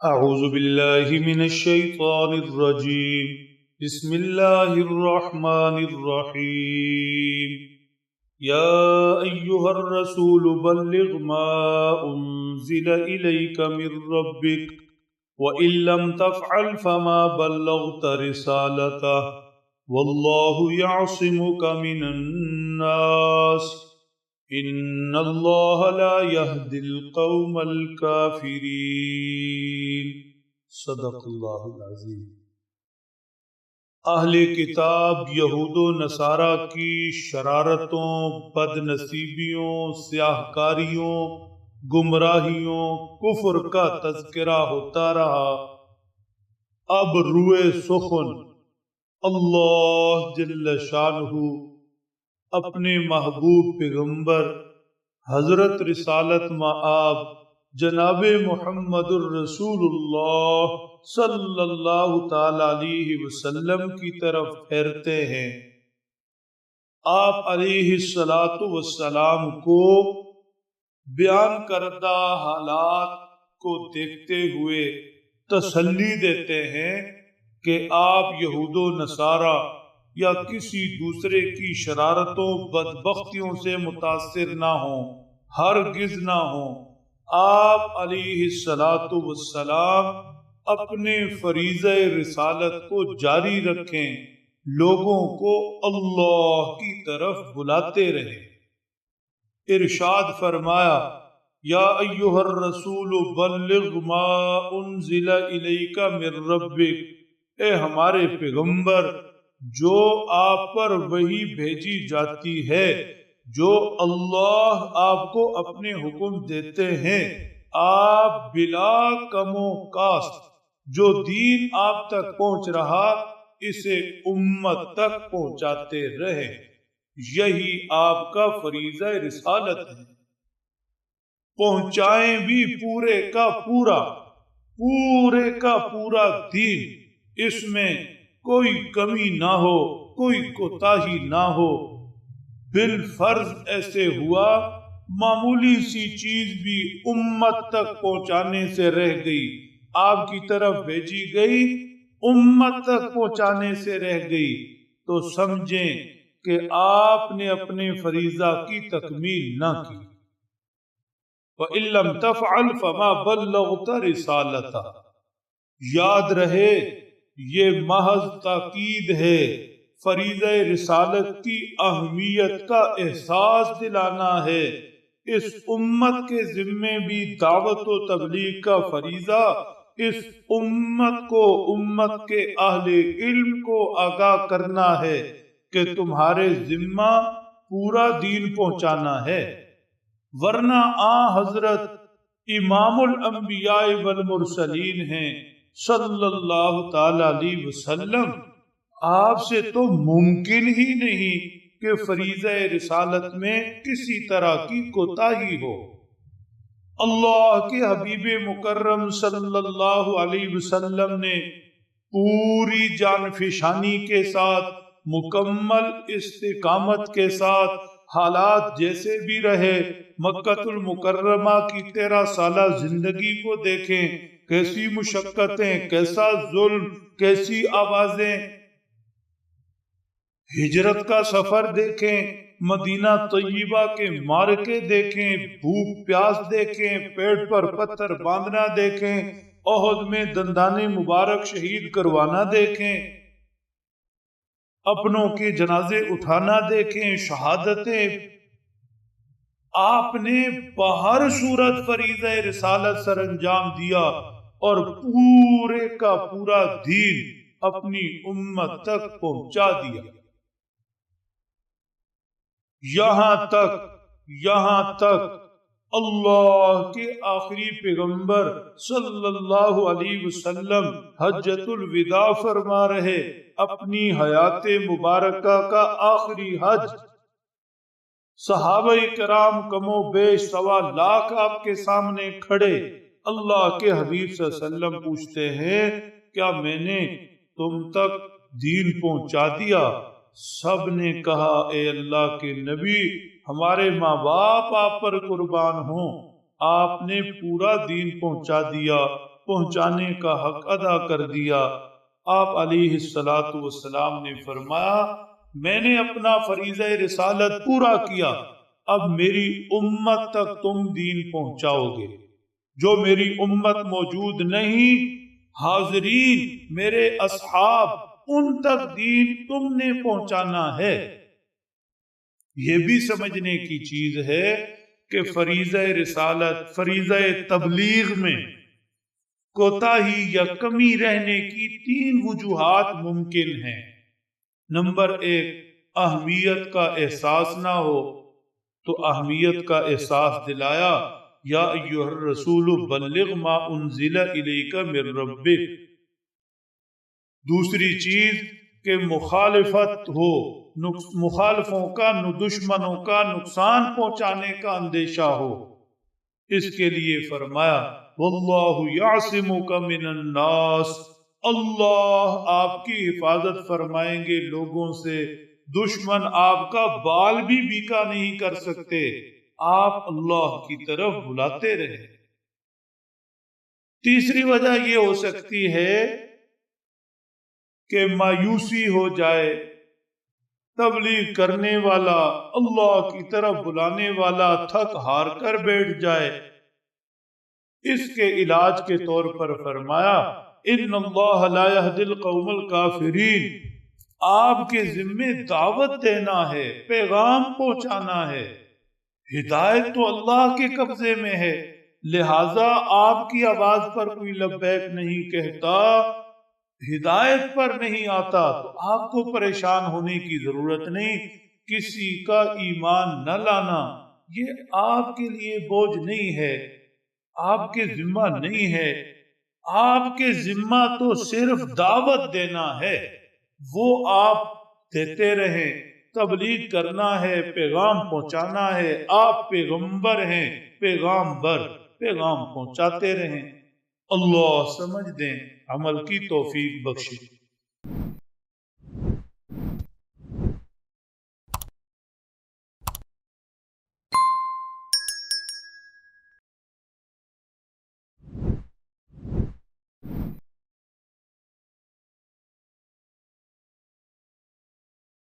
أعوذ بالله من الشيطان الرجيم. بسم الله الرحمن الرحيم. يا أيها الرسول بلغ ما أنزل إليك من ربك وإن لم تفعل فما بلغت رسالته والله يعصمك من الناس ان اللہ لا يهدي القوم الكافرین. صدق اللہ العظیم. اہل کتاب یہود و نصارہ کی شرارتوں، بد نصیبیوں، سیاہ کاریوں، گمراہیوں، کفر کا تذکرہ ہوتا رہا. اب روئے سخن اللہ جل شانہ اپنے محبوب پیغمبر حضرت رسالت مآب جناب محمد الرسول اللہ صلی اللہ تعالی علیہ وسلم کی طرف پھیرتے ہیں. آپ علیہ السلام کو بیان کردہ حالات کو دیکھتے ہوئے تسلی دیتے ہیں کہ آپ یہود و نصارہ یا کسی دوسرے کی شرارتوں بدبختیوں سے متاثر نہ ہوں، ہرگز نہ ہوں. آپ علیہ السلام اپنے فریضہ رسالت کو جاری رکھیں، لوگوں کو اللہ کی طرف بلاتے رہیں. ارشاد فرمایا یا ایھا الرسول بلغ ما انزل الیک من ربک، اے ہمارے پیغمبر جو آپ پر وحی بھیجی جاتی ہے، جو اللہ آپ کو اپنے حکم دیتے ہیں، آپ بلا کم و کاست جو دین آپ تک پہنچ رہا اسے امت تک پہنچاتے رہے. یہی آپ کا فریضہ رسالت ہے. پہنچائیں بھی پورے کا پورا دین، اس میں کوئی کمی نہ ہو، کوئی کوتاہی نہ ہو. بالفرض ایسے ہوا معمولی سی چیز بھی امت تک پہنچانے سے رہ گئی، آپ کی طرف بھیجی گئی، امت تک پہنچانے سے رہ گئی، تو سمجھیں کہ آپ نے اپنے فریضہ کی تکمیل نہ کی. وَإِن لَّمْ تَفْعَلْ فَمَا بَلَّغْتَ رِسَالَتَهُ. یاد رہے یہ محض تاکید ہے، فریضہ رسالت کی اہمیت کا احساس دلانا ہے. اس امت کے ذمے بھی دعوت و تبلیغ کا فریضہ اس امت کو، امت کے اہل علم کو آگاہ کرنا ہے کہ تمہارے ذمہ پورا دین پہنچانا ہے. ورنہ حضرت امام الانبیاء والمرسلین ہیں صلی اللہ تعالی علیہ وسلم، آپ سے تو ممکن ہی نہیں کہ فریضہ رسالت میں کسی طرح کی کوتاہی ہو. اللہ کے حبیب مکرم صلی اللہ علیہ وسلم نے پوری جان فشانی کے ساتھ، مکمل استقامت کے ساتھ، حالات جیسے بھی رہے، مکہ المکرمہ کی 13 سالہ زندگی کو دیکھیں، کیسی مشقتیں، کیسا ظلم، کیسی آوازیں. ہجرت کا سفر دیکھیں، مدینہ طیبہ کے مارکے دیکھیں، بھوک پیاس دیکھیں، پیٹ پر پتھر باندھنا دیکھیں، احد میں دندان مبارک شہید کروانا دیکھیں، اپنوں کے جنازے اٹھانا دیکھیں، شہادتیں. آپ نے بہر صورت فریضہ رسالت سر انجام دیا اور پورے کا پورا دین اپنی امت تک پہنچا دیا. یہاں تک اللہ کے آخری پیغمبر صلی اللہ علیہ وسلم حجۃ الوداع فرما رہے، اپنی حیات مبارکہ کا آخری حج. صحابہ کرام کم و بیش 1.25 لاکھ آپ کے سامنے کھڑے. اللہ کے حبیب صلی اللہ علیہ وسلم پوچھتے ہیں کیا میں نے تم تک دین پہنچا دیا؟ سب نے کہا اے اللہ کے نبی، ہمارے ماں باپ آپ پر قربان ہوں، آپ نے پورا دین پہنچا دیا. پہنچانے کا حق ادا کر دیا۔ آپ علیہ الصلوۃ والسلام نے فرمایا میں نے اپنا فریضہ رسالت پورا کیا، اب میری امت تک تم دین پہنچاؤ گے۔ جو میری امت موجود نہیں، حاضرین میرے اصحاب، ان تک دین تم نے پہنچانا ہے۔ یہ بھی سمجھنے کی چیز ہے کہ فریضہ رسالت، فریضہ تبلیغ میں کوتاہی یا کمی رہنے کی 3 وجوہات ممکن ہیں۔ نمبر 1، اہمیت کا احساس نہ ہو، تو اہمیت کا احساس دلایا، یا ایھا الرسول بلغ ما انزل الیک من ربک۔ دوسری چیز کہ مخالفت ہو، مخالفوں کا، دشمنوں کا نقصان پہنچانے کا اندیشہ ہو، اس کے لیے فرمایا واللہ یعصمک من الناس، اللہ آپ کی حفاظت فرمائیں گے لوگوں سے، دشمن آپ کا بال بھی بیکا نہیں کر سکتے، آپ اللہ کی طرف بلاتے رہیں۔ تیسری وجہ یہ ہو سکتی ہے کہ مایوسی ہو جائے، تبلیغ کرنے والا، اللہ کی طرف بلانے والا تھک ہار کر بیٹھ جائے۔ اس کے علاج کے طور پر فرمایا ان اللہ لا یہدی القوم الکافرین، آپ کے ذمے دعوت دینا ہے، پیغام پہنچانا ہے، ہدایت تو اللہ کے قبضے میں ہے، لہذا آپ کی آواز پر کوئی لبیک نہیں کہتا، ہدایت پر نہیں آتا، تو آپ کو پریشان ہونے کی ضرورت نہیں۔ کسی کا ایمان نہ لانا یہ آپ کے لیے بوجھ نہیں ہے، آپ کے ذمہ نہیں ہے، آپ کے ذمہ تو صرف دعوت دینا ہے، وہ آپ دیتے رہیں، تبلیغ کرنا ہے، پیغام پہنچانا ہے، آپ پیغمبر ہیں، پیغام پہنچاتے رہیں۔ اللہ سمجھ دیں، عمل کی توفیق بخشے۔